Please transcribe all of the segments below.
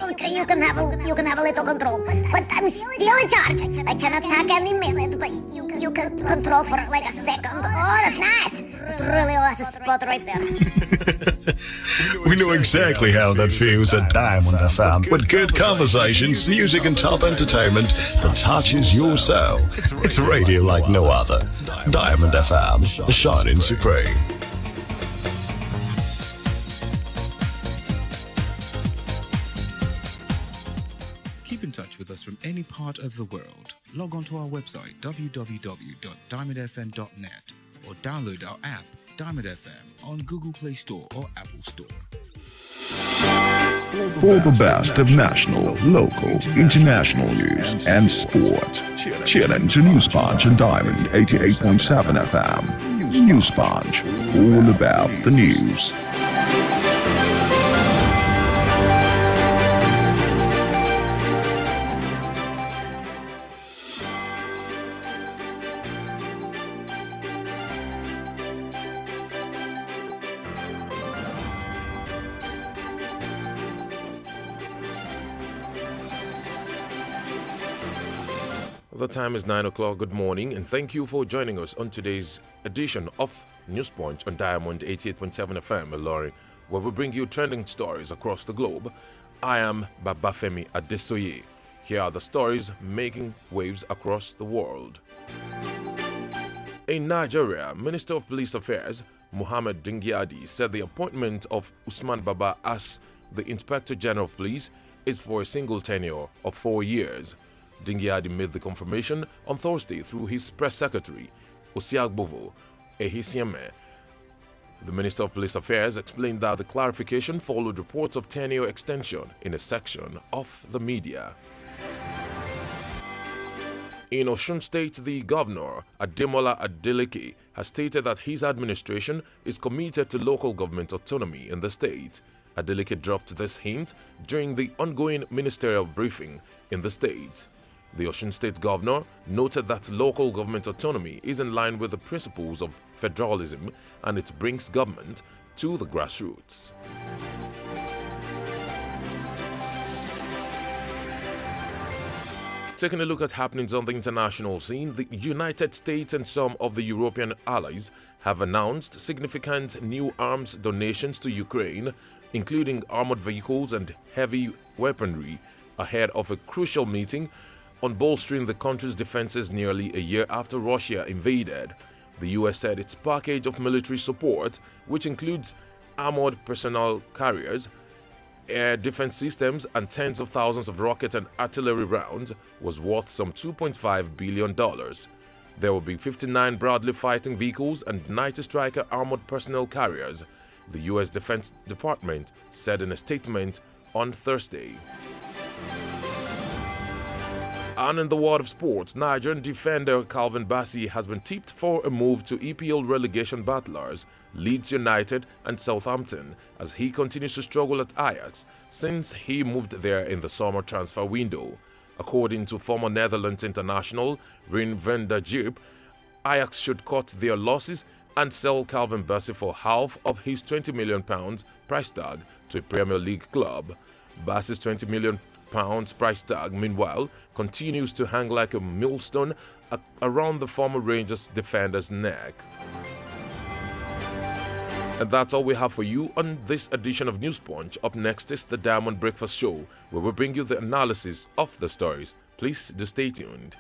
you can have a little control, but I'm still in charge. I can attack any minute, but you can control for like a second. Oh, that's nice. It's really a spot right there. We know exactly how that feels at Diamond FM, with good conversations, music and top entertainment that touches your soul. It's radio like no other. Diamond FM, shining supreme. Keep in touch with us from any part of the world. Log on to our website www.diamondfm.net or download our app Diamond FM on Google Play Store or Apple Store. For the best of national, local, international news and sport, tune in to News Punch and Diamond 88.7 FM. News Punch, all about the news. The time is 9 o'clock. Good morning, and thank you for joining us on today's edition of News Punch on Diamond 88.7 FM, Ilorin, where we bring you trending stories across the globe. I am Babafemi Adesoye. Here are the stories making waves across the world. In Nigeria, Minister of Police Affairs Mohammed Dingyadi said the appointment of Usman Baba as the Inspector General of Police is for a single tenure of 4 years. Dingyadi made the confirmation on Thursday through his press secretary, Osiagbovo Ehisieme. The Minister of Police Affairs explained that the clarification followed reports of tenure extension in a section of the media. In Osun State, the governor, Ademola Adeleke, has stated that his administration is committed to local government autonomy in the state. Adeleke dropped this hint during the ongoing ministerial briefing in the state. The Osun State governor noted that local government autonomy is in line with the principles of federalism and it brings government to the grassroots. Taking a look at happenings on the international scene, the United States and some of the European allies have announced significant new arms donations to Ukraine, including armored vehicles and heavy weaponry, ahead of a crucial meeting on bolstering the country's defenses nearly a year after Russia invaded. The U.S. said its package of military support, which includes armored personnel carriers, air defense systems, and tens of thousands of rocket and artillery rounds, was worth some $2.5 billion. There will be 59 Bradley fighting vehicles and 90 Stryker armored personnel carriers, the U.S. Defense Department said in a statement on Thursday. And in the world of sports, Nigerian defender Calvin Bassey has been tipped for a move to EPL relegation battlers Leeds United and Southampton as he continues to struggle at Ajax since he moved there in the summer transfer window. According to former Netherlands international Rien van der Geer, Ajax should cut their losses and sell Calvin Bassey for half of his £20 million price tag to a Premier League club. Bassey's £20 million price tag, meanwhile, continues to hang like a millstone around the former Rangers defender's neck. And that's all we have for you on this edition of News Punch. Up next is the Diamond Breakfast Show, where we bring you the analysis of the stories. Please do stay tuned.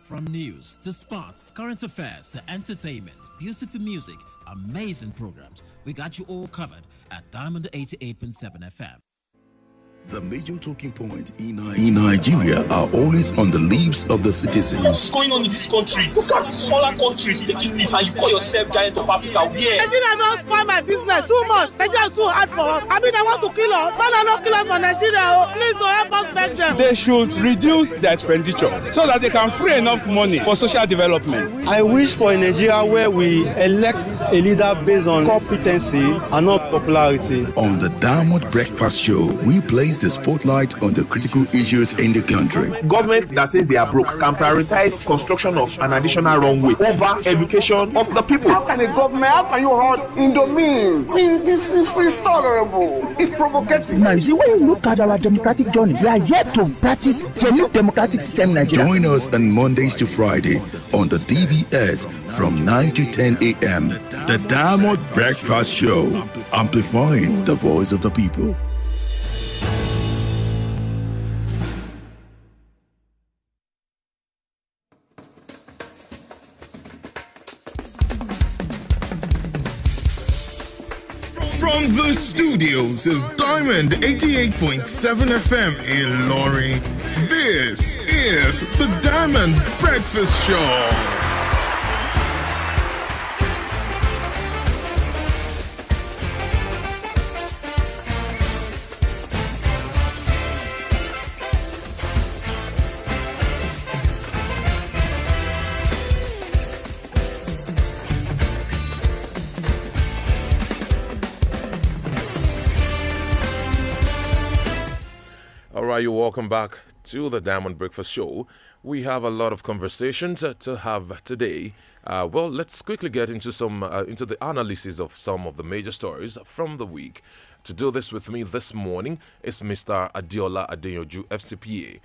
From news to sports, current affairs to entertainment, beautiful music, amazing programs, we got you all covered at Diamond 88.7 FM. The major talking point in Nigeria are always on the lips of the citizens. What's going on in this country? Look at smaller countries taking lead and you call yourself giant of Africa. Where? Nigeria don't spoil my business too much. Nigeria is too hard for us. I mean, they want to kill us. Father, not kill us for Nigeria. Oh, please, help us back them. They should reduce their expenditure so that they can free enough money for social development. I wish for a Nigeria where we elect a leader based on competency and not popularity. On the Diamond Breakfast Show, we place the spotlight on the critical issues in the country. Government that says they are broke can prioritize construction of an additional runway over education of the people. How can you hold Indomine? This is intolerable. It's provocative. Now, you see, when you look at our democratic journey, we are yet to practice genuine democratic system in Nigeria. Join us on Mondays to Friday on the DBS from 9 to 10 a.m. The Diamond Breakfast Show, amplifying the voice of the people. From the studios of Diamond 88.7 FM in Lorry, this is the Diamond Breakfast Show. You're welcome back to the Diamond Breakfast Show. We have a lot of conversations to have today. Well, let's quickly get into into the analysis of some of the major stories from the week. To do this with me this morning is Mr. Adesoye, FCPA.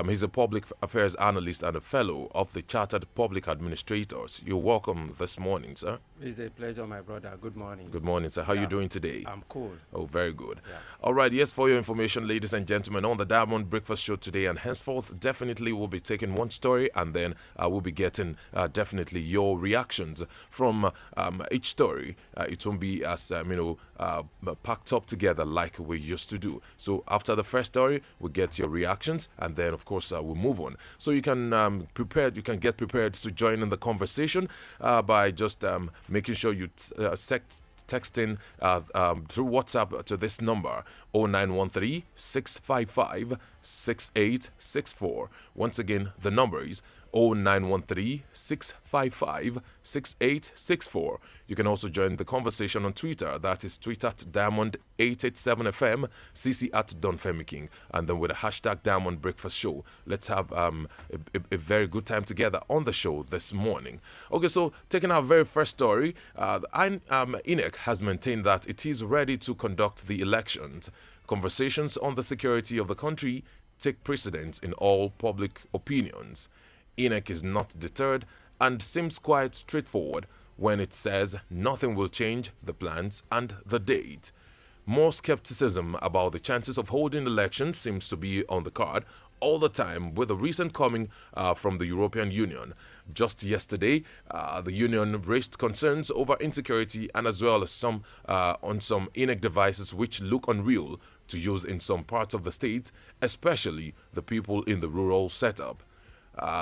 He's a public affairs analyst and a fellow of the Chartered Public Administrators. You're welcome this morning, sir. It's a pleasure, my brother. Good morning. Good morning, sir. How are you doing today? I'm cool. Oh, very good. Yeah. All right, yes, for your information, ladies and gentlemen, on the Diamond Breakfast Show today and henceforth, definitely we'll be taking one story and then we'll be getting definitely your reactions from each story. It won't be as, packed up together like we used to do. So after the first story, we'll get your reactions and then, of course, we'll move on. So you can get prepared to join in the conversation by just making sure you texting through WhatsApp to this number 0913 655 6864. Once again, the number is 0913 655 6864. You can also join the conversation on Twitter. That is Twitter at Diamond887FM, CC at Don Femi King, and then with the hashtag Diamond Breakfast Show. Let's have a very good time together on the show this morning. Okay, so taking our very first story, INEC has maintained that it is ready to conduct the elections. Conversations on the security of the country take precedence in all public opinions. INEC is not deterred and seems quite straightforward when it says nothing will change the plans and the date. More skepticism about the chances of holding elections seems to be on the card all the time, with the recent coming from the European Union. Just yesterday, the Union raised concerns over insecurity and as well as on some INEC devices which look unreal to use in some parts of the state, especially the people in the rural setup.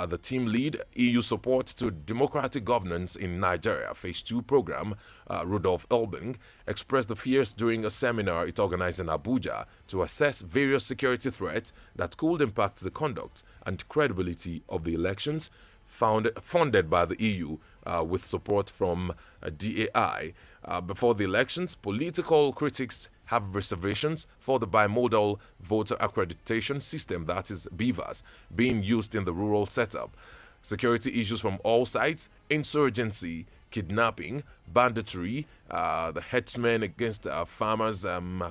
The team lead EU support to democratic governance in Nigeria Phase 2 program, Rudolph Elbing, expressed the fears during a seminar it organized in Abuja to assess various security threats that could impact the conduct and credibility of the elections funded by the EU with support from DAI. Before the elections, political critics have reservations for the bimodal voter accreditation system, that is BVAS, being used in the rural setup. Security issues from all sides, insurgency, kidnapping, banditry, the headsmen against farmers,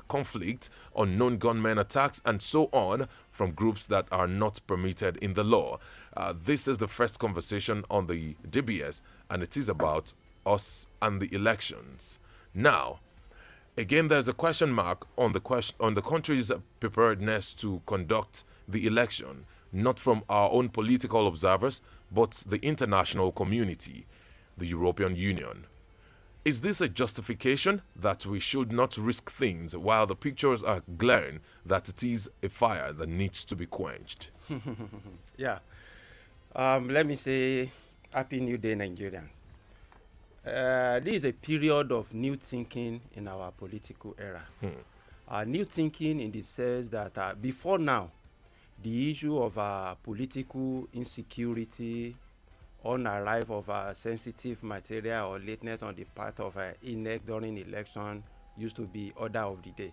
conflict, unknown gunmen attacks, and so on from groups that are not permitted in the law. This is the first conversation on the DBS, and it is about us and the elections. Now, again, there's a question mark on the country's preparedness to conduct the election, not from our own political observers, but the international community, the European Union. Is this a justification that we should not risk things while the pictures are glaring that it is a fire that needs to be quenched? Yeah. Let me say, Happy New Day, Nigerians. This is a period of new thinking in our political era. New thinking in the sense that before now, the issue of political insecurity, on arrival of sensitive material or lateness on the part of INEC during election used to be order of the day.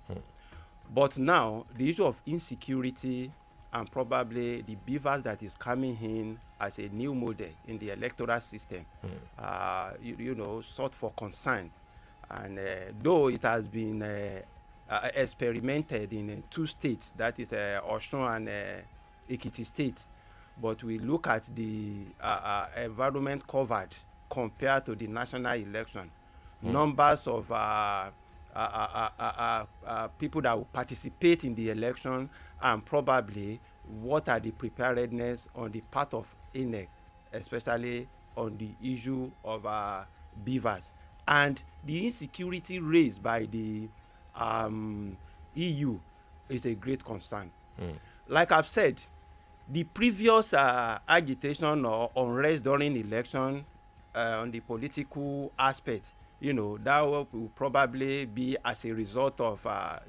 But now, the issue of insecurity and probably the beavers that is coming in as a new model in the electoral system, sought for concern. And though it has been experimented in 2 states, that is Osun and Ekiti State, but we look at the environment covered compared to the national election, numbers of people that will participate in the election, and probably what are the preparedness on the part of INEC, especially on the issue of beavers. And the insecurity raised by the EU is a great concern. Like I've said, the previous agitation or unrest during election on the political aspect, that will probably be as a result of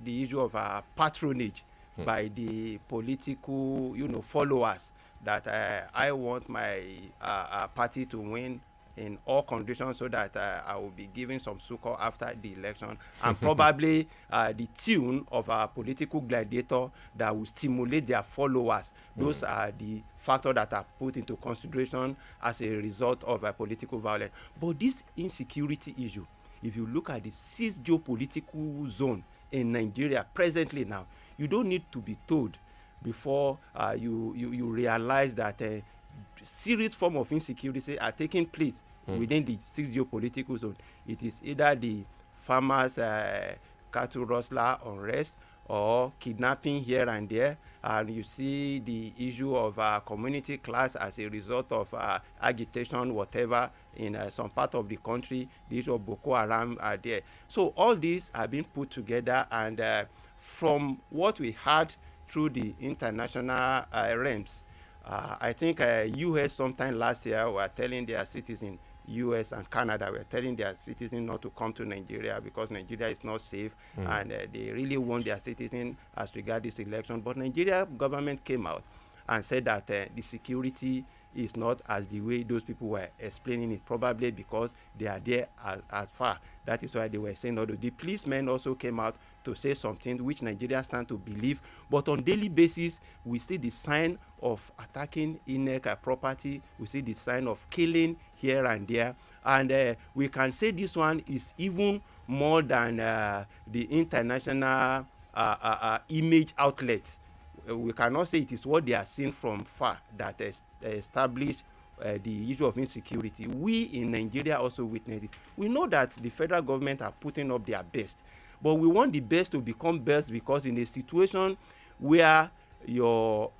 the issue of patronage by the political, followers that I want my party to win in all conditions so that I will be giving some succor after the election, and probably the tune of a political gladiator that will stimulate their followers. Those are the factors that are put into consideration as a result of political violence. But this insecurity issue, if you look at the 6th geopolitical zone in Nigeria presently now, you don't need to be told before you realize that serious form of insecurity are taking place within the 6th geopolitical zone. It is either the farmers cattle rustler unrest or kidnapping here and there, and you see the issue of community class as a result of agitation, whatever, in some part of the country. The issue of Boko Haram are there. So all these are being put together, and from what we had through the international realms, I think U.S. sometime last year were telling their citizens, U.S. and Canada were telling their citizens not to come to Nigeria because Nigeria is not safe, and they really want their citizens as regard this election. But Nigeria government came out and said that the security is not as the way those people were explaining it, probably because they are there as far. That is why they were saying, although the policemen also came out to say something which Nigeria stand to believe, but on daily basis we see the sign of attacking INEC property, we see the sign of killing here and there, and we can say this one is even more than the international image outlets. We cannot say it is what they are seeing from far that established the issue of insecurity. We in Nigeria also witness it. We know that the federal government are putting up their best, but we want the best to become best, because in a situation where your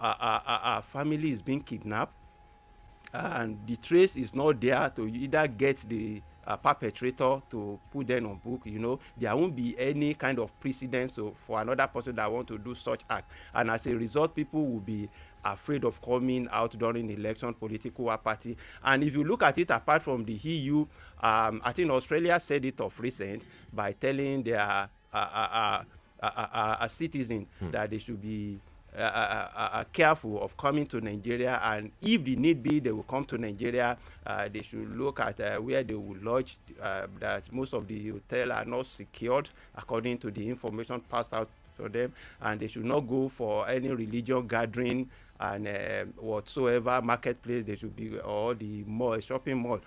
family is being kidnapped and the trace is not there to either get the perpetrator to put them on book, there won't be any kind of precedence for another person that want to do such act, and as a result people will be afraid of coming out during election, political apathy. And if you look at it apart from the EU, I think Australia said it of recent by telling their citizens that they should be careful of coming to Nigeria, and if the need be, they will come to Nigeria. They should look at where they will lodge, that most of the hotels are not secured according to the information passed out to them, and they should not go for any religious gathering and whatsoever marketplace they should be, or the mall, shopping mall.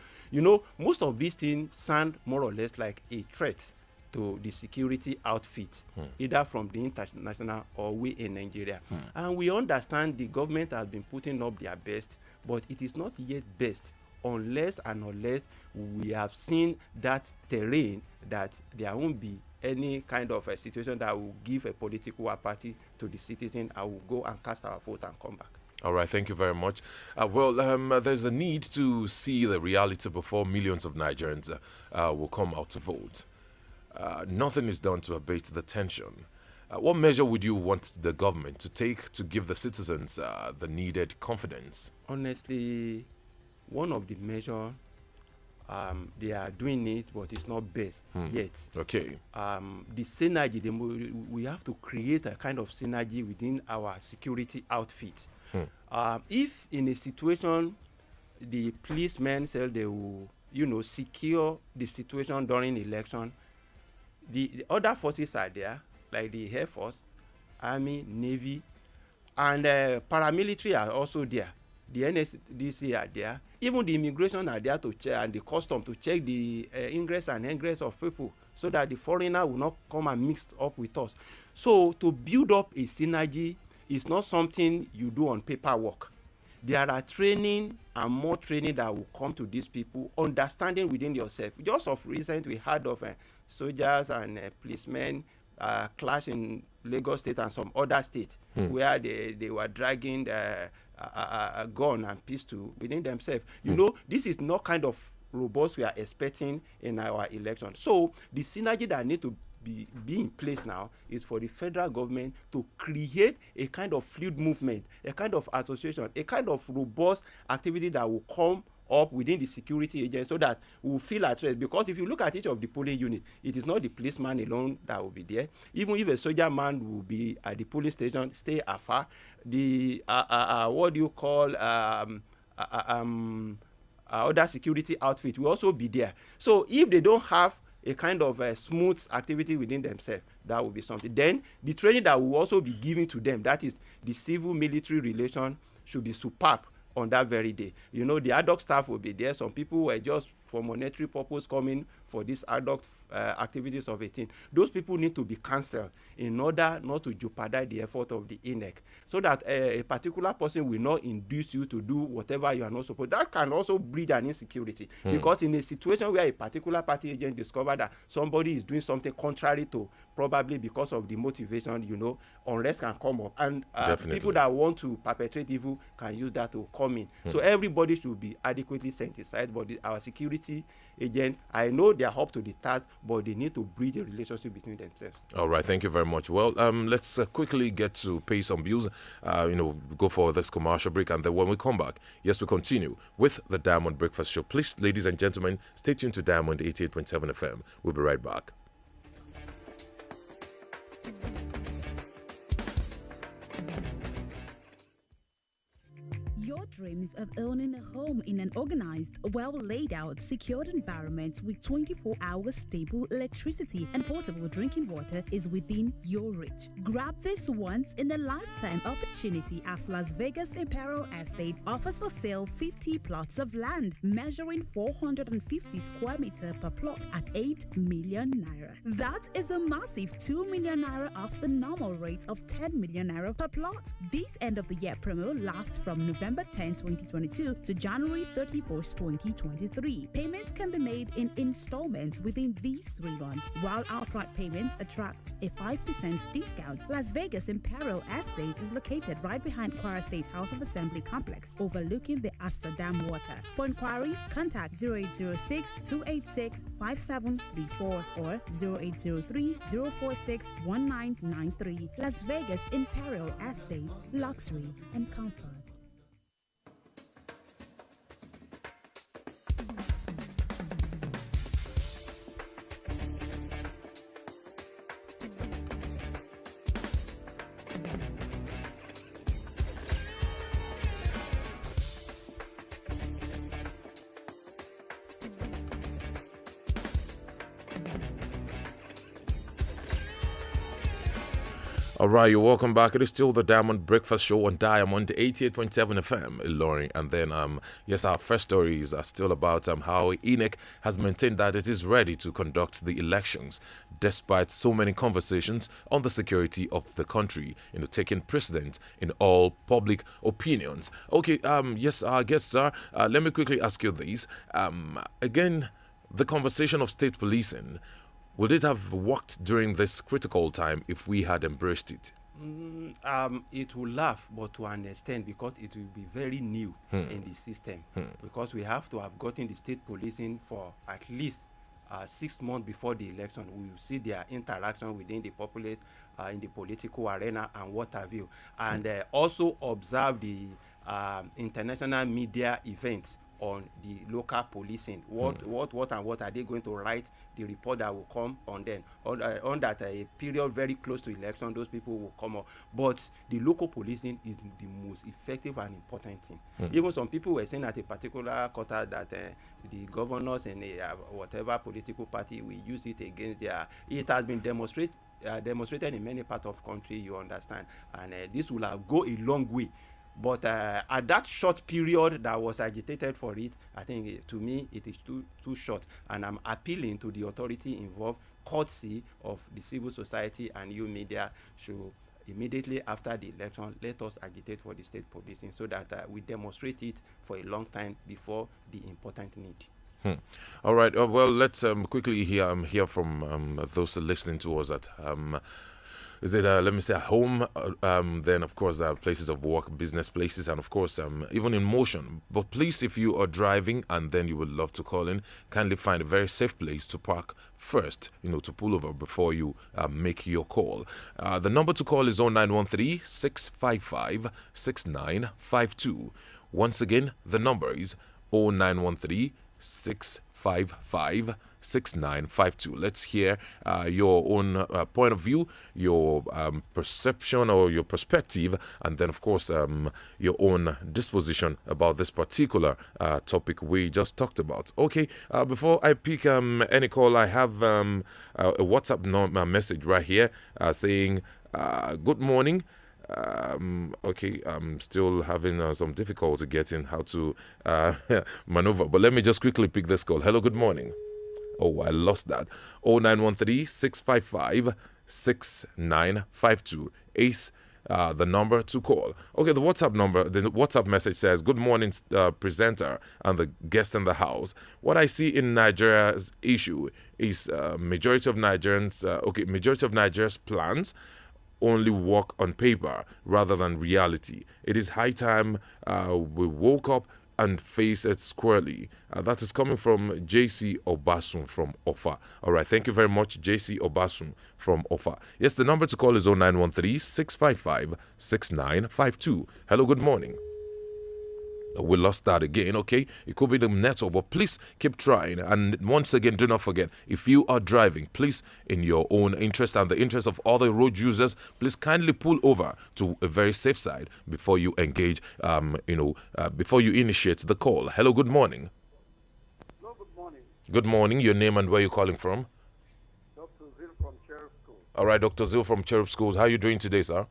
Most of these things sound more or less like a threat to the security outfit, either from the international or we in Nigeria. And we understand the government has been putting up their best, but it is not yet best unless we have seen that terrain that there won't be any kind of a situation that will give a political apathy to the citizen. I will go and cast our vote and come back. All right, thank you very much. There's a need to see the reality before millions of Nigerians will come out to vote. Nothing is done to abate the tension. What measure would you want the government to take to give the citizens the needed confidence? Honestly, one of the measures, they are doing it, but it's not best yet. Okay. The synergy, we have to create a kind of synergy within our security outfit. If in a situation the policemen say they will, secure the situation during election, the other forces are there, like the Air Force, Army, Navy, and paramilitary are also there. The NSDC are there. Even the immigration are there to check, and the custom to check the ingress and egress of people, so that the foreigner will not come and mix up with us. So to build up a synergy is not something you do on paperwork. There are training and more training that will come to these people, understanding within yourself. Just of recent, we heard of soldiers and policemen clash in Lagos State and some other states where they were dragging a gun and pistol within themselves. This is not kind of robust we are expecting in our election. So the synergy that need to be in place now is for the federal government to create a kind of fluid movement, a kind of association, a kind of robust activity that will come up within the security agents, so that we will feel at rest. Because if you look at each of the polling units, it is not the policeman alone that will be there. Even if a soldier man will be at the polling station, stay afar. The what do you call other security outfit will also be there. So if they don't have a kind of smooth activity within themselves, that will be something. Then the training that will also be given to them, that is the civil-military relation, should be superb on that very day. The ad hoc staff will be there. Some people were just for monetary purpose coming for these ad hoc activities of a team. Those people need to be cancelled in order not to jeopardize the effort of the INEC, so that a particular person will not induce you to do whatever you are not supposed. That can also breed an insecurity, because in a situation where a particular party agent discover that somebody is doing something contrary to, probably because of the motivation, unrest can come up, and people that want to perpetrate evil can use that to come in. So everybody should be adequately sensitized. But our security agents, I know they are up to the task, but they need to bridge a relationship between themselves. All right, thank you very much. Well, let's quickly get to pay some bills. Go for this commercial break, and then when we come back, yes, we continue with the Diamond Breakfast Show. Please, ladies and gentlemen, stay tuned to Diamond 88.7 FM. We'll be right back. Your dreams of owning a home in an organized, well laid out, secured environment with 24-hour stable electricity and portable drinking water is within your reach. Grab this once in a lifetime opportunity as Las Vegas Imperial Estate offers for sale 50 plots of land measuring 450 square meters per plot at 8 million naira. That is a massive 2 million naira off the normal rate of 10 million naira per plot. This end of the year promo lasts from November 10, 2022 to January 31st, 2023. Payments can be made in installments within these 3 months, while outright payments attract a 5% discount. Las Vegas Imperial Estate is located right behind Kwara State House of Assembly Complex, overlooking the Asta Dam water. For inquiries, contact 0806-286-5734 or 0803-046-1993. Las Vegas Imperial Estate, luxury and comfort. All right, you're welcome back. It is still the Diamond Breakfast Show on Diamond 88.7 FM, Ilorin. And then, yes, our first stories are still about how INEC has maintained that it is ready to conduct the elections, despite so many conversations on the security of the country, taking precedence in all public opinions. Okay, yes, I guess, sir, let me quickly ask you this. Again, the conversation of state policing, would it have worked during this critical time if we had embraced it? It will laugh, but to an extent, because it will be very new in the system. Because we have to have gotten the state policing for at least 6 months before the election. We will see their interaction within the populace, in the political arena, and what have you. And also observe the international media events on the local policing. What are they going to write? The report that will come on them on that a period very close to election, those people will come up. But the local policing is the most effective and important thing. Even some people were saying at a particular quarter that the governors and whatever political party will use it against their. It has been demonstrated in many parts of country. You understand, and this will go a long way. But at that short period that was agitated for it, I think to me it is too short. And I'm appealing to the authority involved, courtesy of the civil society and you media, should immediately after the election let us agitate for the state policing so that we demonstrate it for a long time before the important need. All right. Well, let's quickly hear from those listening to us at is it, let me say, at home, then, of course, places of work, business places, and, of course, even in motion. But please, if you are driving and then you would love to call in, kindly find a very safe place to park first, to pull over before you make your call. The number to call is 0913-655-6952. Once again, the number is 0913-655-6952. 6952. Let's hear your own point of view, your perception or your perspective, and then, of course, your own disposition about this particular topic we just talked about. Okay, before I pick any call, I have a WhatsApp message right here saying, good morning. Okay, I'm still having some difficulty getting how to maneuver, but let me just quickly pick this call. Hello, good morning. Oh, I lost that. 0913-655-6952 is the number to call. Okay, the WhatsApp message says, good morning, presenter and the guest in the house. What I see in Nigeria's issue is majority of Nigeria's plans only work on paper rather than reality. It is high time we woke up and face it squarely. That is coming from JC Obasun from Ofa. All right, thank you very much, JC Obasun from Ofa. Yes, the number to call is 0913-655-6952. Hello, good morning. We lost that again. Okay, it could be the network, but please keep trying. And once again, do not forget, if you are driving, please, in your own interest and the interest of other road users, please kindly pull over to a very safe side before you engage, before you initiate the call. Hello, good morning. Hello, good morning. Good morning. Your name and where you're calling from? Dr. Zil from Cherub Schools. All right, Dr. Zil from Cherub Schools. How are you doing today, sir?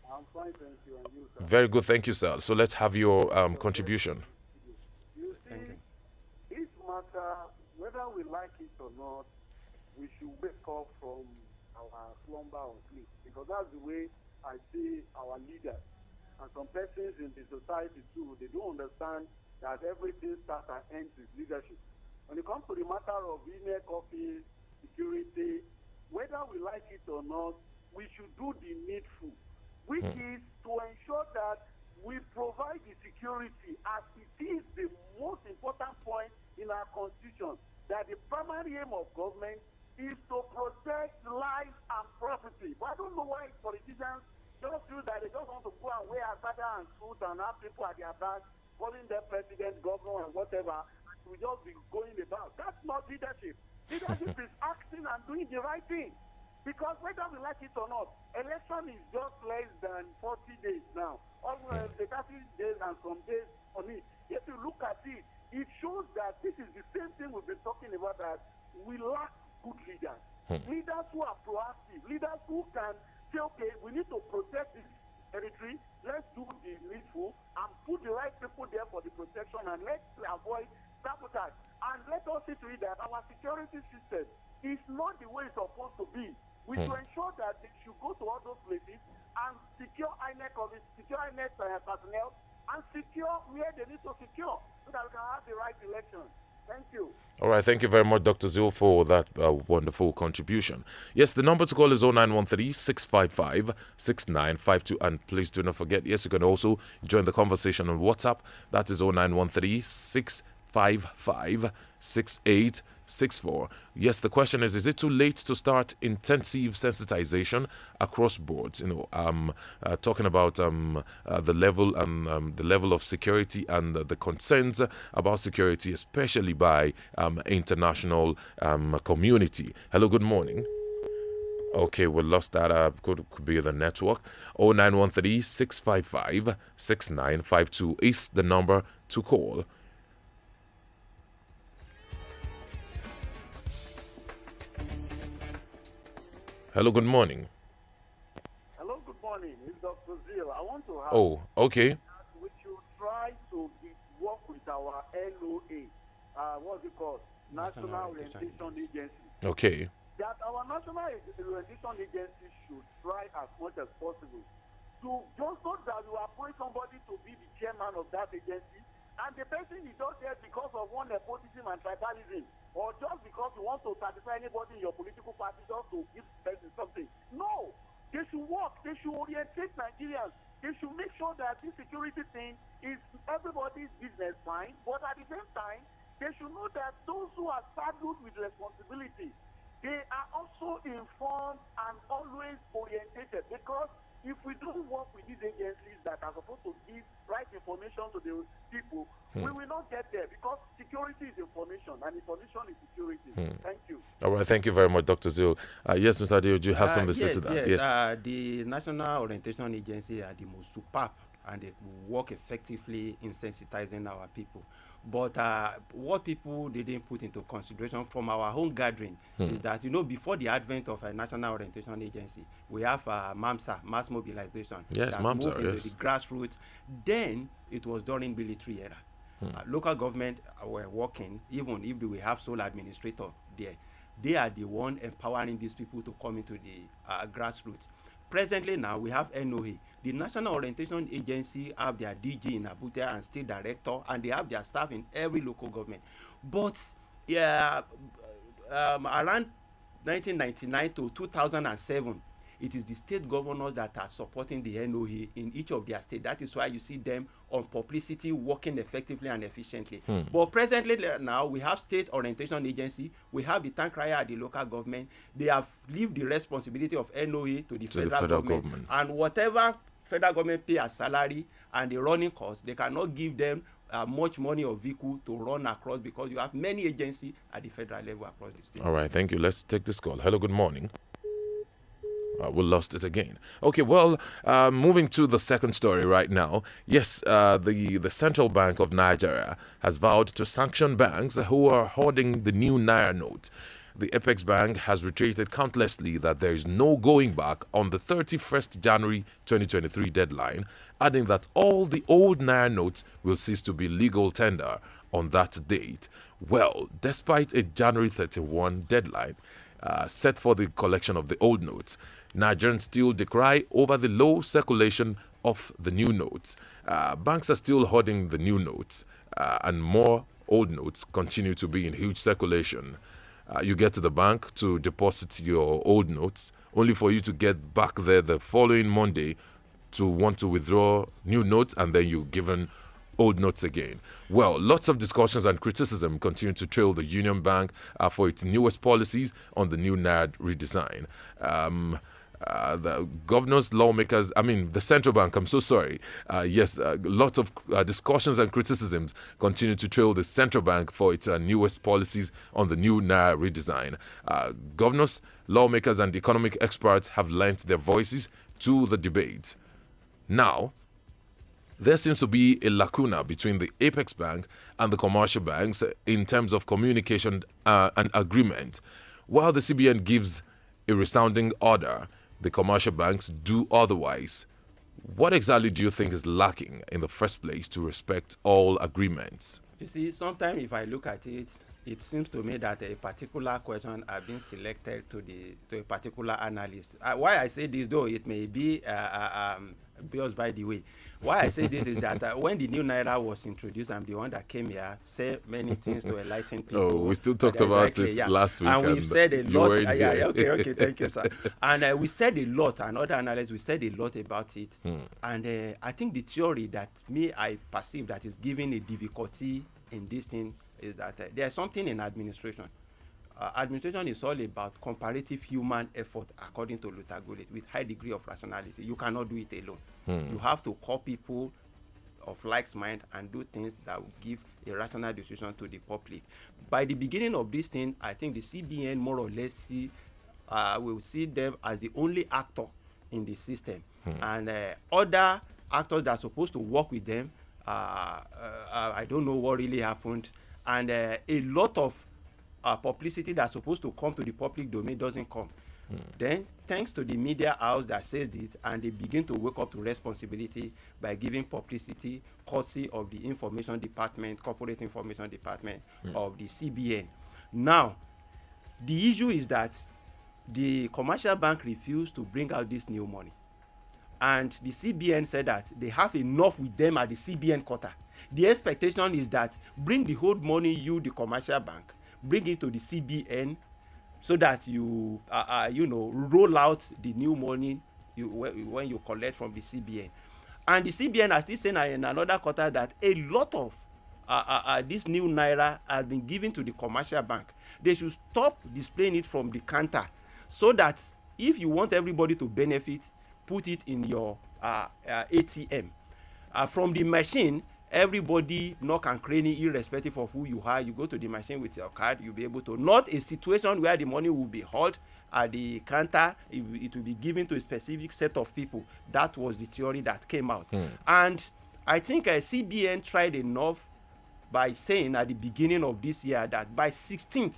I'm fine, thank you. And you, sir? Very good, thank you, sir. So let's have your contribution. You see, each matter, whether we like it or not, we should wake up from our slumber or sleep, because that's the way I see our leaders. And some persons in the society too, they don't understand that everything starts and ends with leadership. When it comes to the matter of business, office, security, whether we like it or not, we should do the needful, which is to ensure that we provide the security, as it is the most important point in our constitution, that the primary aim of government is to protect life and property. But I don't know why politicians just feel that they just want to go and wear agbada and suit and have people at their back, calling them president, governor, and whatever. We just be going about. That's not leadership. Leadership is acting and doing the right thing. Because whether we like it or not, election is just less than 40 days now. Almost the 30 days and some days on it. If you look at it, it shows that this is the same thing we've been talking about, that we lack good leaders. Leaders who are proactive, leaders who can say, okay, we need to protect this territory, let's do the needful and put the right people there for the protection, and let's avoid sabotage. And let us see to it that our security system is not the way it's supposed to be. We should ensure that they should go to all those places and secure INEC office, secure INEC personnel, and secure where they need to secure, so that we can have the right election. Thank you. All right, thank you very much, Dr. Zil, for that wonderful contribution. Yes, the number to call is 0913-655-6952. And please do not forget, yes, you can also join the conversation on WhatsApp. That is 0913-655-6864. Yes, the question is it too late to start intensive sensitization across boards? Talking about the level of security and the concerns about security, especially by international community. Hello, good morning. Okay, we lost that. Could be the network. 0913-655-6952 is the number to call. Hello, good morning. Hello, good morning. It's Dr. Zil. I want to have. Oh, okay. We should try to work with our NOA. What's it called? National Orientation Agency. Okay. That our National Orientation Agency should try as much as possible to just not that you appoint somebody to be the chairman of that agency, and the person is just there because of one nepotism and tribalism, or just because you want to satisfy anybody in your political party just to give the person something. No, they should work. They should orientate Nigerians. They should make sure that this security thing is everybody's business fine, but at the same time, they should know that those who are saddled with responsibility, they are also informed and always orientated, because if we don't work with these agencies that are supposed to give right information to the people, we will not get there, because security is information and information is security. Thank you. All right, thank you very much, Dr. Zil. Yes, Mr. Adesoye, do you have something to say to that? Yes. The National Orientation Agency are the most superb, and they work effectively in sensitizing our people. But what people didn't put into consideration from our own gathering is that, before the advent of a National Orientation Agency, we have MAMSA, mass mobilization, yes, that MAMSA, moved into yes. the grassroots. Then it was during military era. Local government were working, even if we have sole administrator there. They are the one empowering these people to come into the grassroots. Presently now, we have NOA. The National Orientation Agency have their DG in Abuja and state director, and they have their staff in every local government. But around 1999 to 2007, it is the state governors that are supporting the NOA in each of their states. That is why you see them on publicity working effectively and efficiently. But presently now, we have state orientation agency, we have the tank crier at the local government. They have leave the responsibility of NOA to the federal government. And whatever federal government pay as salary and the running costs, they cannot give them much money or vehicle to run across, because you have many agencies at the federal level across the state. All right, thank you. Let's take this call. Hello, good morning. We lost it again. Okay, well, moving to the second story right now. Yes, the Central Bank of Nigeria has vowed to sanction banks who are hoarding the new Naira note. The Apex Bank has reiterated countlessly that there is no going back on the 31st January 2023 deadline, adding that all the old Naira notes will cease to be legal tender on that date. Well, despite a January 31 deadline set for the collection of the old notes, Nigerians still decry over the low circulation of the new notes. Banks are still hoarding the new notes, and more old notes continue to be in huge circulation. You get to the bank to deposit your old notes, only for you to get back there the following Monday to want to withdraw new notes, and then you're given old notes again. Well, lots of discussions and criticism continue to trail the Union Bank for its newest policies on the new Naira redesign. The governors, lawmakers, the central bank, I'm so sorry. Yes, lots of discussions and criticisms continue to trail the central bank for its newest policies on the new Naira redesign. Governors, lawmakers, and economic experts have lent their voices to the debate. Now, there seems to be a lacuna between the Apex Bank and the commercial banks in terms of communication and agreement. While the CBN gives a resounding order, the commercial banks do otherwise. What exactly do you think is lacking in the first place to respect all agreements? You see, sometimes if I look at it, it seems to me that a particular question has been selected to a particular analyst. Why I say this, though it may be biased by the way. Why I say this is that when the new Naira was introduced, I'm the one that came here, said many things to enlighten people. Oh, we still talked about it last week. And we've said a lot. Okay, thank you, sir. And we said a lot, and other analysts, we said a lot about it. And I think the theory that I perceive that is giving a difficulty in this thing is that there's something in administration. Administration is all about comparative human effort, according to Luther Gulick, with high degree of rationality. You cannot do it alone. You have to call people of like mind and do things that will give a rational decision to the public. By the beginning of this thing, I think the CBN more or less will see them as the only actor in the system. And other actors that are supposed to work with them, I don't know what really happened. And a lot of publicity that's supposed to come to the public domain doesn't come. Then, thanks to the media house that says this, and they begin to wake up to responsibility by giving publicity courtesy of the information department, corporate information department of the CBN. Now, the issue is that the commercial bank refused to bring out this new money. And the CBN said that they have enough with them at the CBN quota. The expectation is that bring the whole money, the commercial bank, bring it to the CBN so that you roll out the new money when you collect from the CBN. And the CBN are still saying in another quarter that a lot of this new Naira has been given to the commercial bank. They should stop displaying it from the counter so that if you want everybody to benefit, put it in your ATM. From the machine, everybody knock and cranny, irrespective of who you are. You go to the machine with your card, you'll be able to. Not a situation where the money will be held at the counter, it will be given to a specific set of people. That was the theory that came out. And I think CBN tried enough by saying at the beginning of this year that by 16th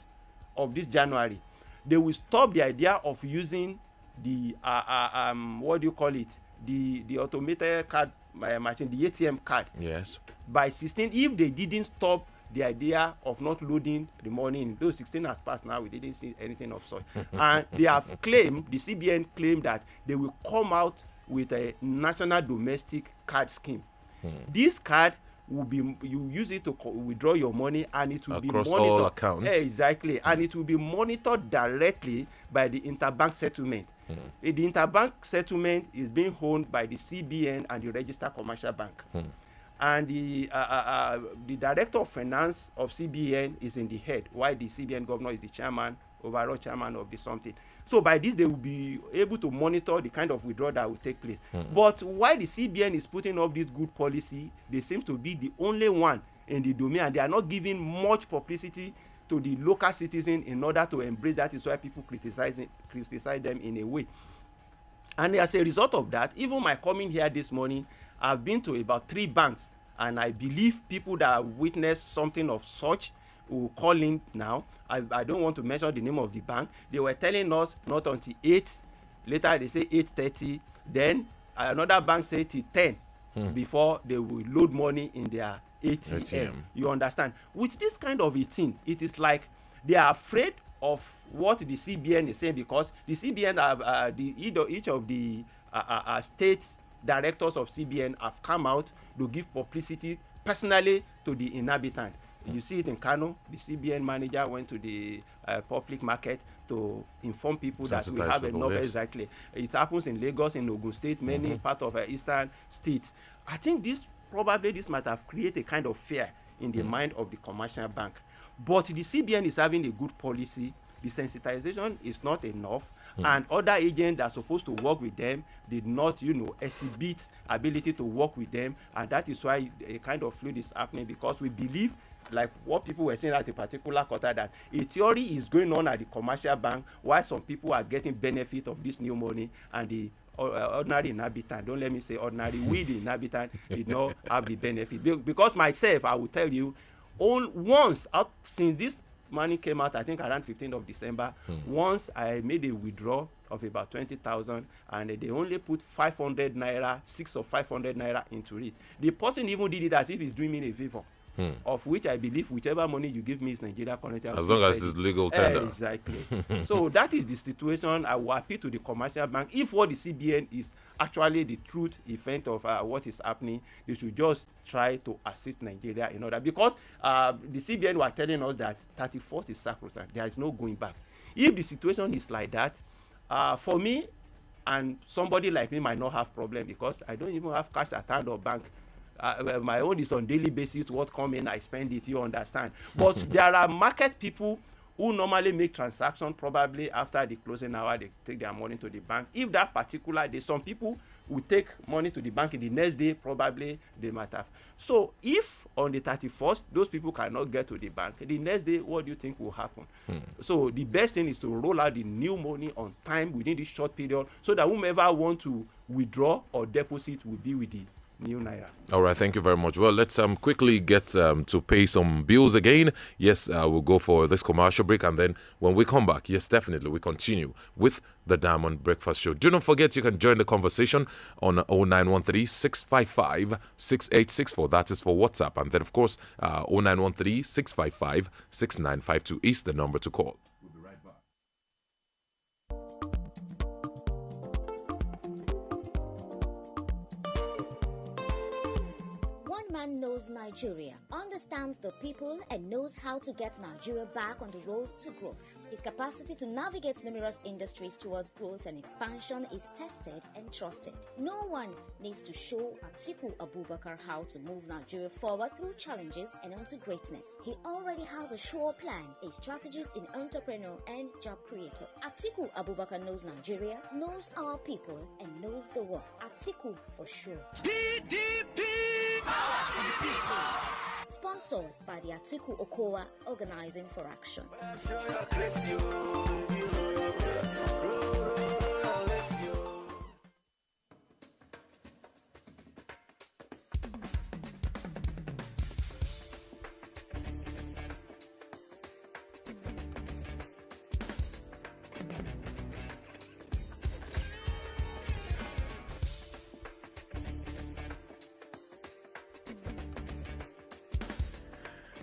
of this January, they will stop the idea of using the what do you call it, the automated card machine, the ATM card. Yes. By 16, if they didn't stop the idea of not loading the money in, those 16 has passed now, we didn't see anything of such. And they have claimed, the CBN claimed that they will come out with a national domestic card scheme. This card will be, you use it to withdraw your money, and it will across be monitored. all accounts. Exactly. And it will be monitored directly by the interbank settlement. The interbank settlement is being owned by the CBN and the registered commercial bank. And the director of finance of CBN is in the head, while the CBN governor is the chairman, overall chairman of the something. So by this, they will be able to monitor the kind of withdrawal that will take place. But while the CBN is putting up this good policy, they seem to be the only one in the domain, and they are not giving much publicity to the local citizen in order to embrace that. Is why people criticize them in a way. And as a result of that, even my coming here this morning, I've been to about 3 banks, and I believe people that have witnessed something of such will call in now. I don't want to mention the name of the bank. They were telling us not until 8, later they say 8:30, then another bank say till 10 before they will load money in their ATM. You understand? With this kind of a thing, it is like they are afraid of what the CBN is saying, because the CBN have each of the state directors of CBN have come out to give publicity personally to the inhabitant. You see it in Kano. The CBN manager went to the public market to inform people that we have enough. Yes. Exactly. It happens in Lagos, in Ogun State, many parts of eastern states. I think this might have created a kind of fear in the mind of the commercial bank. But the CBN is having a good policy. The sensitization is not enough. And other agents that are supposed to work with them did not, exhibit ability to work with them. And that is why a kind of fluid is happening, because we believe, like what people were saying at a particular quarter, that a theory is going on at the commercial bank while some people are getting benefit of this new money, and the ordinary inhabitant, don't let me say ordinary, we the inhabitant did not have the benefit. Because myself, I will tell you, once since this money came out, I think around 15th of December, once I made a withdrawal of about 20,000, and they only put 500 naira, 6 or 500 naira into it. The person even did it as if he's doing me a favor. of which I believe whichever money you give me is Nigeria currency. As long as it's legal tender. Exactly. So that is the situation. I will appeal to the commercial bank. If what the CBN is actually the truth event of what is happening, they should just try to assist Nigeria in order, because the CBN were telling us that 31st is sacrosanct. There is no going back. If the situation is like that, for me and somebody like me might not have problem, because I don't even have cash at hand or bank. My own is on daily basis. What come in, I spend it. You understand? But there are market people who normally make transactions probably after the closing hour. They take their money to the bank. If that particular day, some people will take money to the bank in the next day, probably they might have. So if on the 31st those people cannot get to the bank, the next day, what do you think will happen? So the best thing is to roll out the new money on time within this short period, so that whomever want to withdraw or deposit will be with the new naira. All right, thank you very much. Well, let's quickly get to pay some bills again. Yes, we'll go for this commercial break, and then when we come back, yes, definitely, we continue with the Diamond Breakfast Show. Do not forget you can join the conversation on 0913-655-6864. That is for WhatsApp. And then, of course, 0913-655-6952 is the number to call. Knows Nigeria, understands the people, and knows how to get Nigeria back on the road to growth. His capacity to navigate numerous industries towards growth and expansion is tested and trusted. No one needs to show Atiku Abubakar how to move Nigeria forward through challenges and onto greatness. He already has a sure plan, a strategist in entrepreneur and job creator. Atiku Abubakar knows Nigeria, knows our people, and knows the work. Atiku for sure. PDP! Sponsored by the Atiku Okowa Organizing for Action.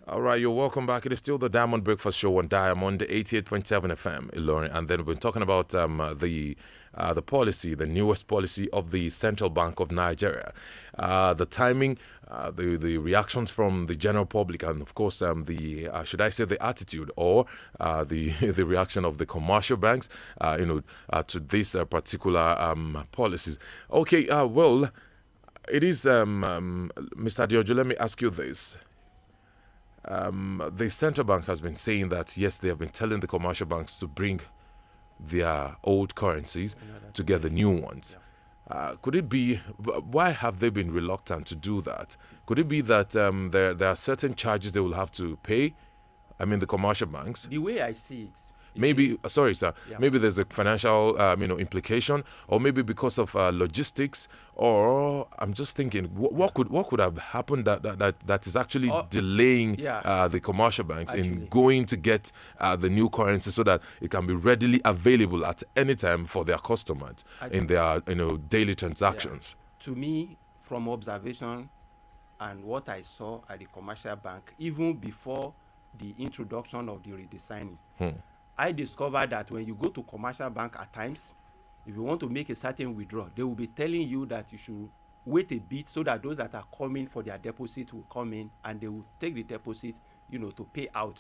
All right, you're welcome back. It is still the Diamond Breakfast Show on Diamond 88.7 FM, Ilorin. And then we've been talking about the policy, the newest policy of the Central Bank of Nigeria. The timing, the reactions from the general public, and of course, should I say the attitude or the reaction of the commercial banks, to these particular policies. Okay, well, it is, Mr. Diojo, let me ask you this. The central bank has been saying that, yes, they have been telling the commercial banks to bring their old currencies to get the new ones. Could it be, why have they been reluctant to do that? Could it be that there are certain charges they will have to pay? I mean, the commercial banks? The way I see it, maybe, sorry, sir, maybe there's a financial, implication, or maybe because of logistics, or I'm just thinking, what could have happened that is actually delaying the commercial banks in going to get the new currency so that it can be readily available at any time for their customers in their daily transactions? To me, from observation and what I saw at the commercial bank, even before the introduction of the redesigning, I discovered that when you go to commercial bank at times, if you want to make a certain withdrawal, they will be telling you that you should wait a bit so that those that are coming for their deposit will come in and they will take the deposit, to pay out,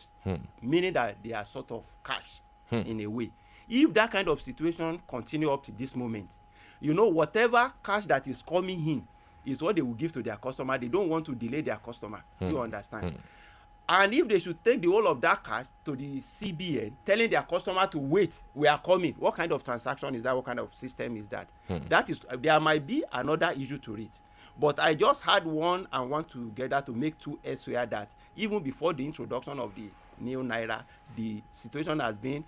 meaning that they are sort of cash in a way. If that kind of situation continue up to this moment, whatever cash that is coming in is what they will give to their customer. They don't want to delay their customer. You understand? And if they should take the whole of that cash to the CBN, telling their customer to wait, we are coming. What kind of transaction is that? What kind of system is that? There might be another issue to it. But I just had one and one together to make two elsewhere that even before the introduction of the new Naira, the situation has been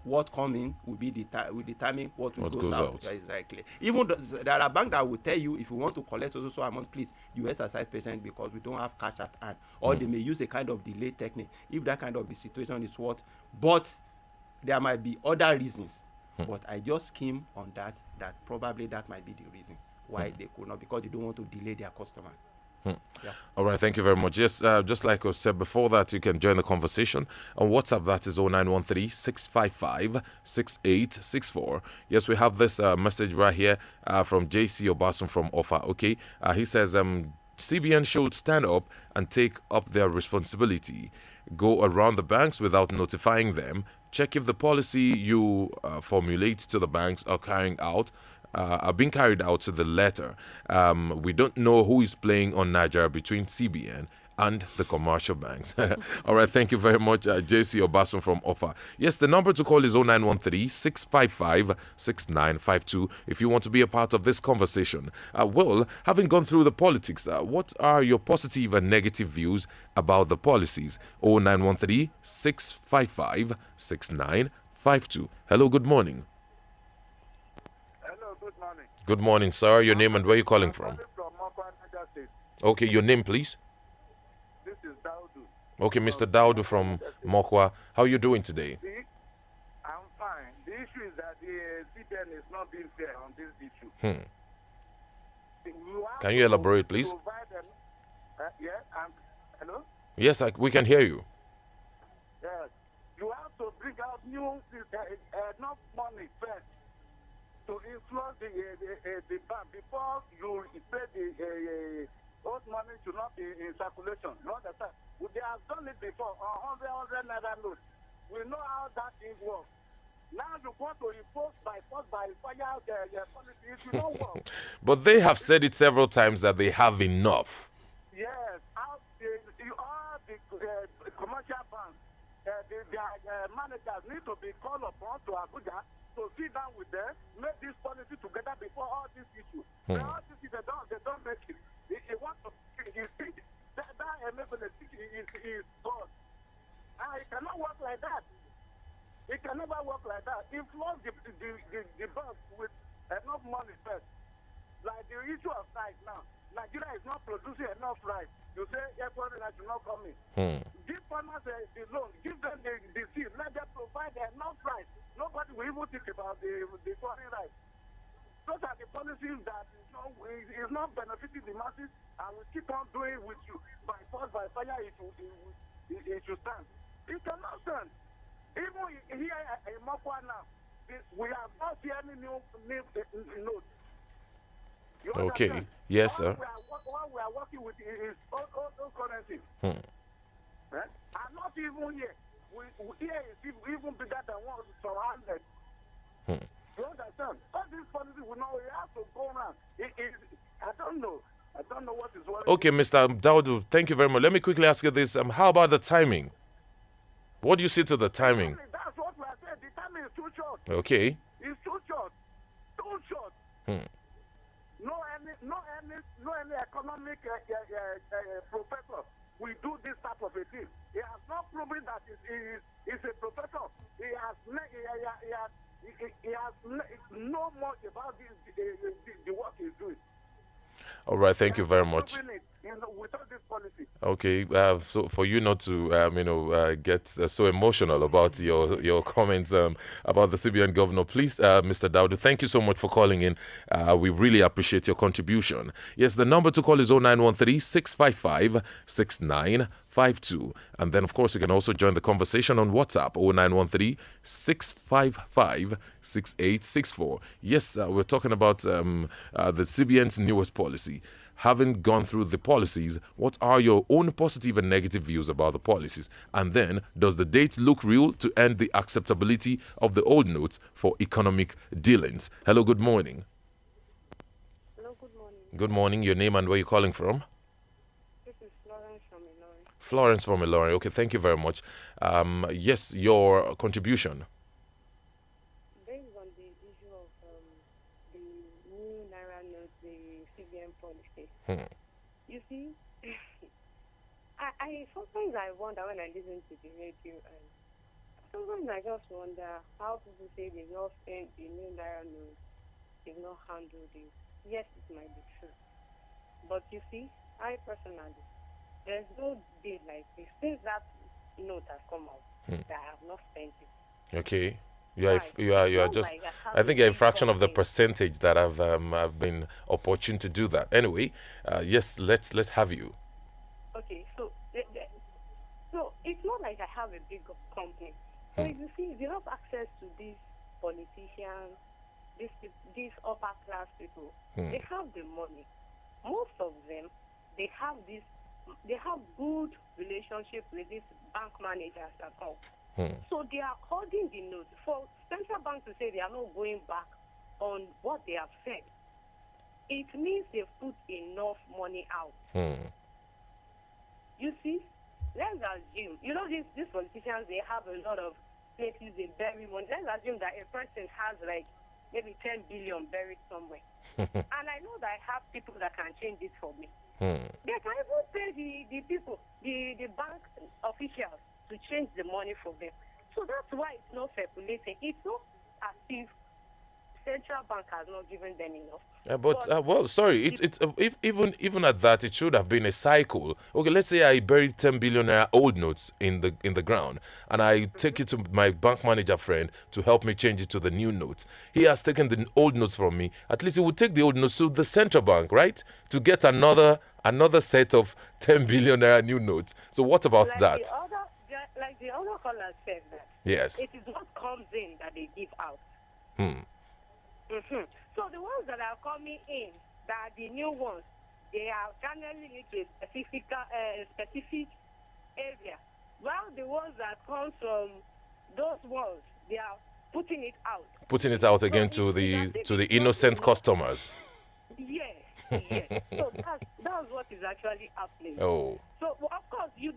what coming will determine what goes out. Exactly. Even there are banks that will tell you if you want to collect also amount, please you exercise patience because we don't have cash at hand. Or they may use a kind of delay technique. If that kind of the situation is what, but there might be other reasons. But I just came on that probably that might be the reason why they could not, because they don't want to delay their customer. Yeah. All right, thank you very much. Yes, just like I said before that, you can join the conversation on WhatsApp. That is 0913-655-6864. Yes, we have this message right here from JC Obasun from Offa. Okay, he says CBN should stand up and take up their responsibility. Go around the banks without notifying them. Check if the policy you formulate to the banks are being carried out to the letter. We don't know who is playing on Nigeria between CBN and the commercial banks. All right, thank you very much, JC Obasun from Offa. Yes, the number to call is 0913-655-6952 if you want to be a part of this conversation. Well, having gone through the politics, what are your positive and negative views about the policies? 0913-655-6952. Hello, good morning. Good morning, sir. Your name and where you calling from? Okay, your name, please. This is Daudu. Okay, Mr. Daudu from Mokwa. How are you doing today? I'm fine. The issue is that the CBN is not being fair on this issue. Can you elaborate, please? Hello? Yes, we can hear you. Yes. You have to bring out enough money first to influence the bank before you pay the old money to not be in circulation. You understand? They have done it before, 100 naira notes. We know how that thing works. Now you want to impose by force, by fire, policy. It will not work. But they have said it several times that they have enough. Yes, all the commercial banks, their managers need to be called upon to Abuja to sit down with them, make this policy together before all these issues. All these issues, they don't make it. They want to see that enablement is God. It cannot work like that. It can never work like that. Influence the banks with enough money first. Like the issue of rice now. Nigeria is not producing enough rice. You say everybody should not come in. Give farmers the loan. Give them the seed. Let them provide enough rice. Nobody will even think about the foreign rice. Those are the policies that is not benefiting the masses, and we keep on doing with you. By force, by fire, it should stand. It cannot stand. Even here in Mokwa now, we have not seen any new notes. Okay. Yes, sir. What we are working with is all currency. And not even here. Here is even bigger than what is surrounded. You understand? All these policies we know we have to go around. I don't know. I don't know what is working. Okay, Mr. Daudu, thank you very much. Let me quickly ask you this. How about the timing? What do you say to the timing? That's what we are saying. The timing is too short. Okay. It's too short. Too short. No any economic professor will do this type of a thing. He has not proven that he's a professor. He has no much about the work he's doing. All right, thank you very much. Without this policy. Okay, so for you not to get so emotional about your comments about the CBN governor, please, Mr. Daudu, thank you so much for calling in. We really appreciate your contribution. Yes, the number to call is 0913-655-6952. And then, of course, you can also join the conversation on WhatsApp, 0913-655-6864. Yes, we're talking about the CBN's newest policy. Having gone through the policies, what are your own positive and negative views about the policies? And then, does the date look real to end the acceptability of the old notes for economic dealings? Hello, good morning. Hello, good morning. Good morning. Your name and where you're calling from? This is Florence from Ilorin. Florence from Ilorin. Okay, thank you very much. Yes, your contribution. Based on the issue of the new Naira note, the CBN policy. You see, I sometimes I wonder when I listen to the radio, and sometimes I just wonder how people say they've not spent the new Naira note, they've not handled it. Yes, it might be true, but you see, I personally, there's no day like this since that note has come out that I have not spent it. Okay. You are just. I think you're a fraction of the percentage that have been opportune to do that. Anyway, yes, let's have you. Okay, so so it's not like I have a big company. So if you see, if you have access to these politicians, these upper class people, they have the money. Most of them, they have good relationship with these bank managers at all. So they are holding the notes. For central bank to say they are not going back on what they have said, it means they've put enough money out. You see, let's assume, these politicians, they have a lot of places they bury money. Let's assume that a person has like maybe 10 billion buried somewhere. And I know that I have people that can change it for me. They can even pay the people, the bank officials to change the money for them. So that's why it's not circulating. It's not as if central bank has not given them enough. Well, sorry. Even at that, it should have been a cycle. Okay, let's say I buried 10 billion naira old notes in the ground, and I take it to my bank manager friend to help me change it to the new notes. He has taken the old notes from me. At least he would take the old notes to the central bank, right, to get another set of 10 billion naira new notes. So what about that? Like the other caller said that. Yes. It is what comes in that they give out. So the ones that are coming in, that are the new ones, they are channeling it to a specific area. While the ones that come from those ones, they are putting it out. Putting it out again to the innocent customers. Yes. So that's what is actually happening. Oh. So of course we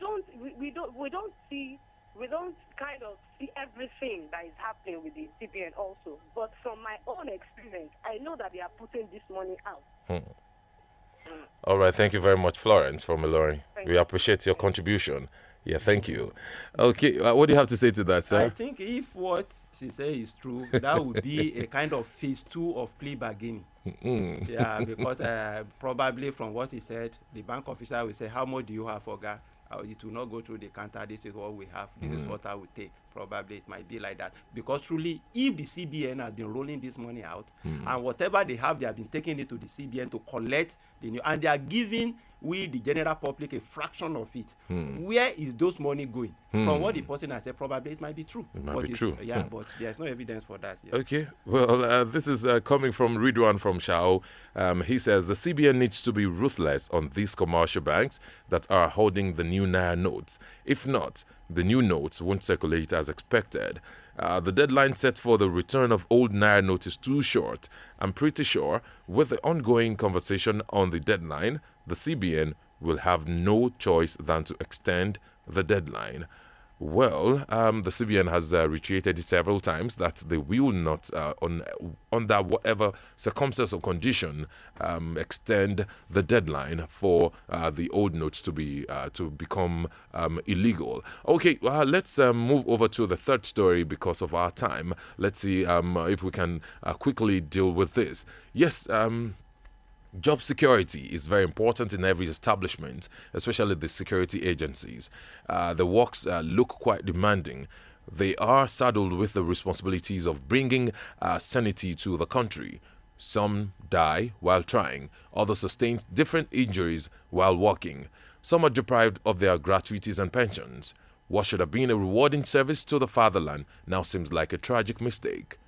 don't kind of see everything that is happening with the CBN also. But from my own experience, I know that they are putting this money out. All right, thank you very much, Florence from Ilori. We appreciate your contribution. Yeah, thank you. Okay, what do you have to say to that, sir? I think if what she says is true, that would be a kind of phase 2 of plea bargaining. Yeah, because probably from what he said, the bank officer will say, how much do you have for gas? It will not go through the counter. This is what we have. This is what I will take. Probably it might be like that. Because truly, if the CBN has been rolling this money out, and whatever they have been taking it to the CBN to collect the new, and they are giving the general public a fraction of it. Where is those money going? From what the person has said, probably it might be true. It might be true. Yeah, but there's no evidence for that. Yes. Okay. Well, this is coming from Ridwan from Shao. He says the CBN needs to be ruthless on these commercial banks that are holding the new Naira notes. If not, the new notes won't circulate as expected. The deadline set for the return of old Naira notes is too short. I'm pretty sure with the ongoing conversation on the deadline, the CBN will have no choice than to extend the deadline. Well, the CBN has reiterated several times that they will not, under whatever circumstance or condition, extend the deadline for the old notes to become illegal. Okay, let's move over to the third story because of our time. Let's see if we can quickly deal with this. Yes. Job security is very important in every establishment, especially the security agencies. The works look quite demanding. They are saddled with the responsibilities of bringing sanity to the country. Some die while trying, others sustain different injuries while working. Some are deprived of their gratuities and pensions. What should have been a rewarding service to the fatherland now seems like a tragic mistake.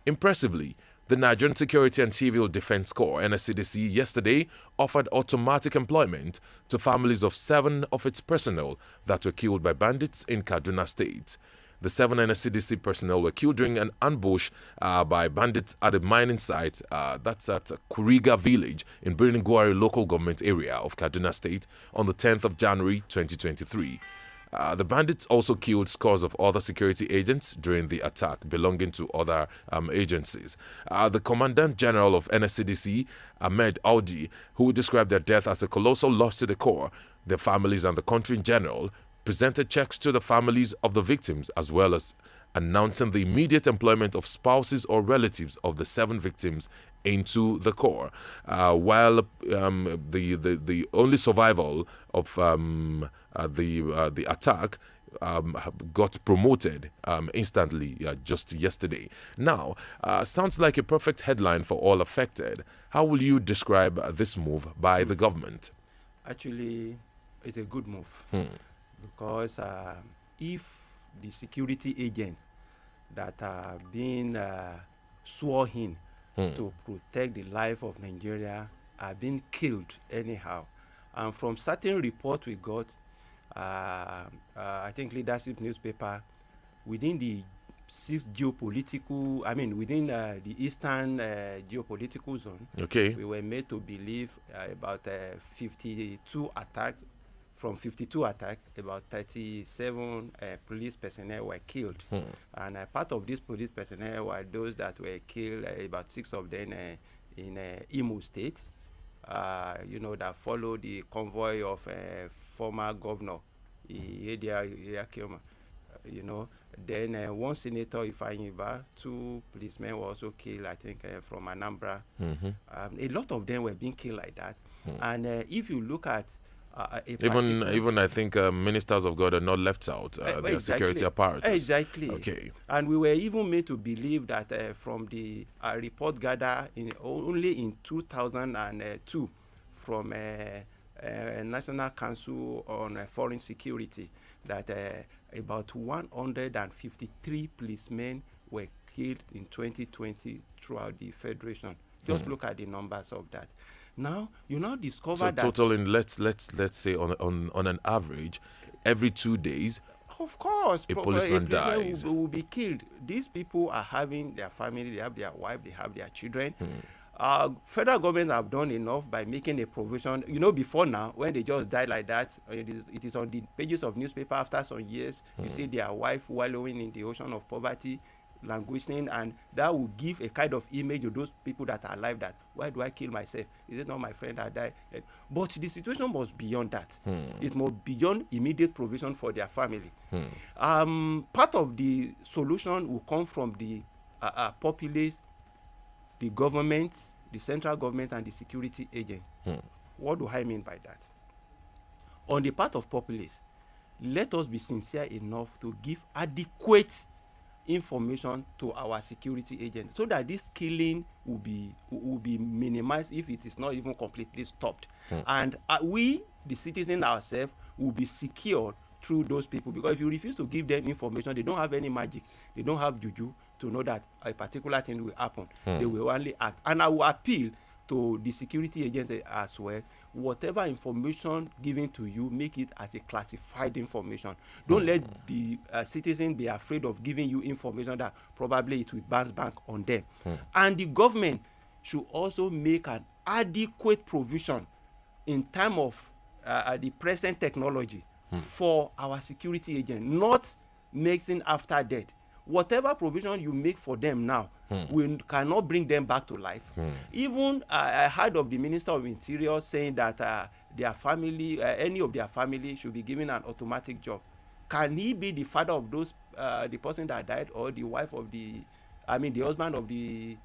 Impressively, the Nigerian Security and Civil Defense Corps, NSCDC, yesterday offered automatic employment to families of 7 of its personnel that were killed by bandits in Kaduna State. The 7 NSCDC personnel were killed during an ambush by bandits at a mining site, that's at Kuriga village in Birnin-Gwari local government area of Kaduna State on the 10th of January 2023. The bandits also killed scores of other security agents during the attack belonging to other agencies. The Commandant General of NSCDC, Ahmed Audi, who described their death as a colossal loss to the Corps, their families and the country in general, presented checks to the families of the victims as well as announcing the immediate employment of spouses or relatives of the 7 victims into the Corps, while the only survival of the attack got promoted instantly just yesterday. Now, sounds like a perfect headline for all affected. How will you describe this move by the government? Actually, it's a good move because if the security agents that are being sworn in to protect the life of Nigeria are being killed anyhow, and from certain reports we got, I think leadership newspaper, within the within the eastern geopolitical zone, we were made to believe about 52 attacks. From 52 attacks, about 37 police personnel were killed. And part of these police personnel were those that were killed, about 6 of them in Imo State, that followed the convoy of former governor, Iyakioma, Then one senator, Ifeanyiba, 2 policemen were also killed, I think, from Anambra. A lot of them were being killed like that. And if you look at even I think ministers of God are not left out. Their security apparatus. Exactly. Okay. And we were even made to believe that from the report gathered only in 2002 from National Council on Foreign Security, that about 153 policemen were killed in 2020 throughout the federation. Just look at the numbers of that. Now you now discover that total in let's say on an average, every 2 days, of course, a policeman dies. Will be killed. These people are having their family, they have their wife, they have their children. Federal governments have done enough by making a provision. Before now, when they just die like that, it is on the pages of newspaper. After some years, you see their wife wallowing in the ocean of poverty, languishing, and that will give a kind of image of those people that are alive, that why do I kill myself? Is it not my friend that died? But the situation was beyond that. It was beyond immediate provision for their family. Part of the solution will come from the populace, the government, the central government, and the security agent. What do I mean by that? On the part of populace, let us be sincere enough to give adequate information to our security agents so that this killing will be minimized, if it is not even completely stopped. And we, the citizens ourselves, will be secured through those people, because if you refuse to give them information, they don't have any magic, they don't have juju to know that a particular thing will happen. They will only act. And I will appeal to the security agent as well. Whatever information given to you, make it as a classified information. Don't let the citizen be afraid of giving you information that probably it will bounce back on them. And the government should also make an adequate provision in terms of the present technology for our security agent, not mixing after death. Whatever provision you make for them now, we cannot bring them back to life. Even I heard of the Minister of Interior saying that their family, any of their family, should be given an automatic job. Can he be the father of those, the person that died, or the wife of the husband of the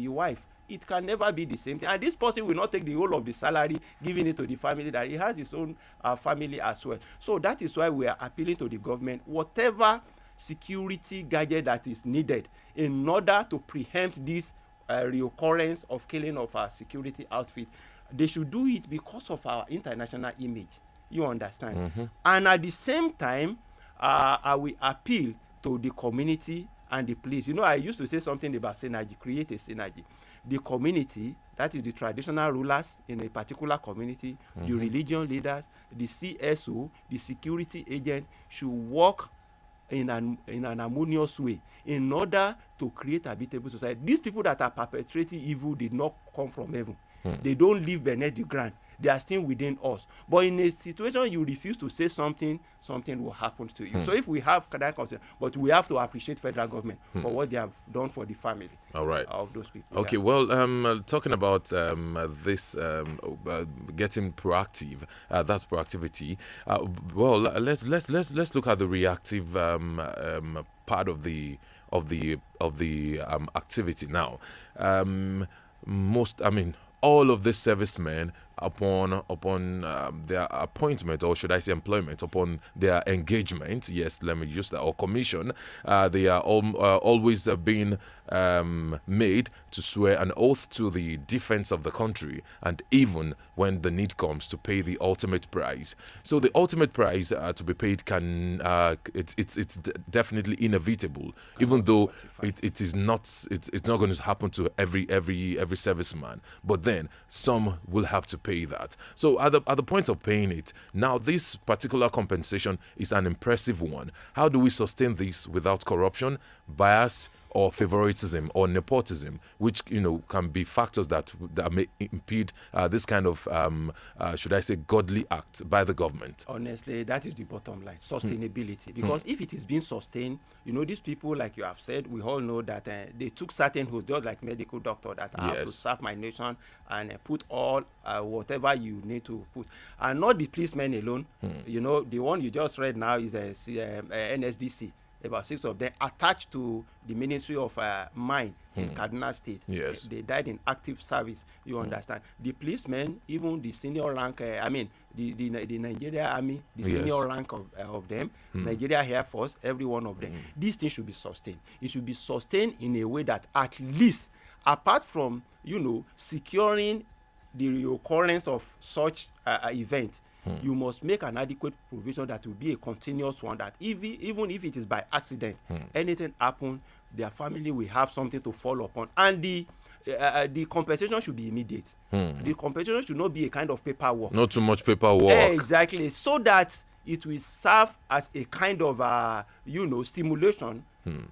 wife? It can never be the same thing. And this person will not take the whole of the salary, giving it to the family, that he has his own family as well. So that is why we are appealing to the government, whatever security gadget that is needed in order to preempt this reoccurrence of killing of our security outfit, they should do it because of our international image. You understand? And at the same time, I will appeal to the community and the police. I used to say something about synergy, create a synergy. The community, that is the traditional rulers in a particular community, the religion leaders, the CSO, the security agent, should work in an harmonious way in order to create a habitable society. These people that are perpetrating evil did not come from heaven. They don't live beneath the ground. They are still within us. But in a situation you refuse to say something, something will happen to you. So if we have that concern, but we have to appreciate federal government for what they have done for the family of those people. Okay, well, talking about this getting proactive, that's proactivity. Well, let's look at the reactive part of the activity now. All of these servicemen upon their appointment, or should I say employment, upon their engagement. Yes, let me use that, or commission. They are always being made to swear an oath to the defense of the country, and even when the need comes to pay the ultimate price. So the ultimate price to be paid it's definitely inevitable, even though it's not going to happen to every serviceman. But then some will have to pay that. So at the point of paying it, now this particular compensation is an impressive one. How do we sustain this without corruption, bias, or favoritism or nepotism, which can be factors that may impede this kind of should I say godly act by the government? Honestly, that is the bottom line: sustainability. Because if it is being sustained, these people, like you have said, we all know that they took certain oaths, just like medical doctor, that I have to serve my nation and put all whatever you need to put, and not the policemen alone. The one you just read now is NSDC. About 6 of them attached to the Ministry of Mine in Kaduna State. Yes. They died in active service. You understand? The policemen, even the senior rank, the Nigeria Army, the senior rank of them, Nigeria Air Force, every one of them. These things should be sustained. It should be sustained in a way that at least, apart from, securing the reoccurrence of such event, you must make an adequate provision that will be a continuous one, that even if it is by accident, anything happen, their family will have something to fall upon. And the compensation should be immediate. The compensation should not be a kind of paperwork. Not too much paperwork. Exactly. So that it will serve as a kind of, stimulation,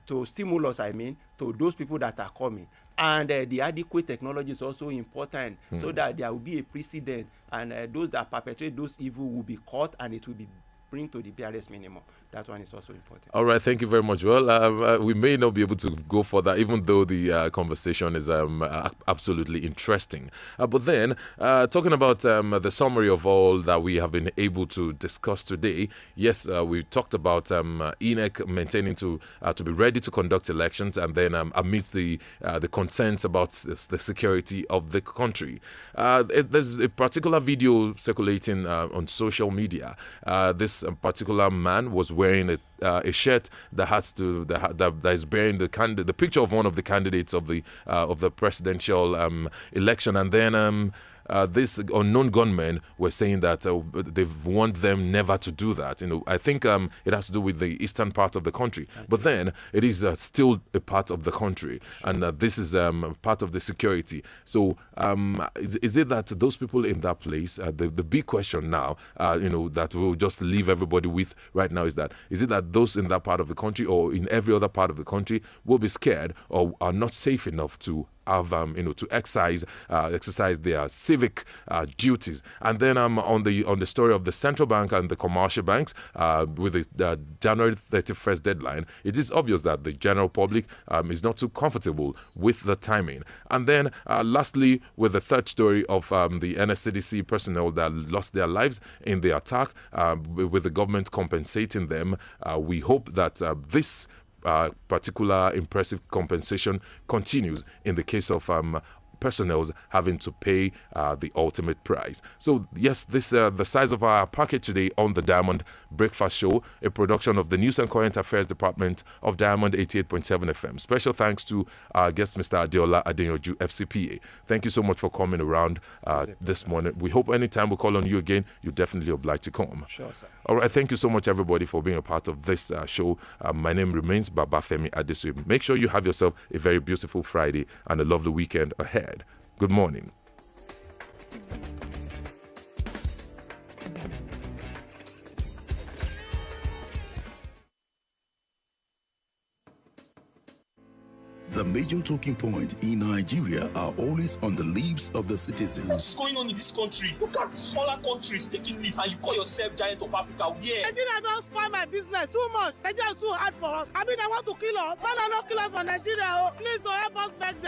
to stimulus, to those people that are coming. And the adequate technology is also important, so that there will be a precedent, and those that perpetrate those evil will be caught, and it will be bring to the barest minimum. That one is also important. All right, thank you very much. Well, we may not be able to go further, even though the conversation is absolutely interesting. But then, talking about the summary of all that we have been able to discuss today, yes, we talked about INEC maintaining to be ready to conduct elections, and then amidst the concerns about the security of the country. There's a particular video circulating on social media. This particular man was wearing a shirt that is bearing the picture of one of the candidates of the presidential election, and then this unknown gunmen were saying that they want them never to do that. I think it has to do with the eastern part of the country, but then it is still a part of the country, and this is part of the security. So is it that those people in that place, the big question now, that we'll just leave everybody with right now, is it that those in that part of the country or in every other part of the country will be scared or are not safe enough to have to exercise their civic duties? And then on the story of the central bank and the commercial banks, with the January 31st deadline, it is obvious that the general public is not too comfortable with the timing. And then lastly, with the third story of the NSCDC personnel that lost their lives in the attack, with the government compensating them, we hope that this particular impressive compensation continues in the case of personnel having to pay the ultimate price. So yes, this the size of our packet today on the Diamond Breakfast Show, a production of the News and Current Affairs Department of Diamond 88.7 FM. Special thanks to our guest, Mr. Adesoye, FCPA. Thank you so much for coming around this morning. We hope anytime we call on you again, you definitely oblige to come. Sure, sir. All right, thank you so much, everybody, for being a part of this show. My name remains Babafemi Adesoye. Make sure you have yourself a very beautiful Friday and a lovely weekend ahead. Good morning. The major talking point in Nigeria are always on the lips of the citizens. What's going on in this country? Look at smaller countries taking lead, and you call yourself giant of Africa. Yeah. Nigeria don't spoil my business too much. Nigeria is too hard for us. I want to kill us. Father, not kill us for Nigeria. Please, help us back them.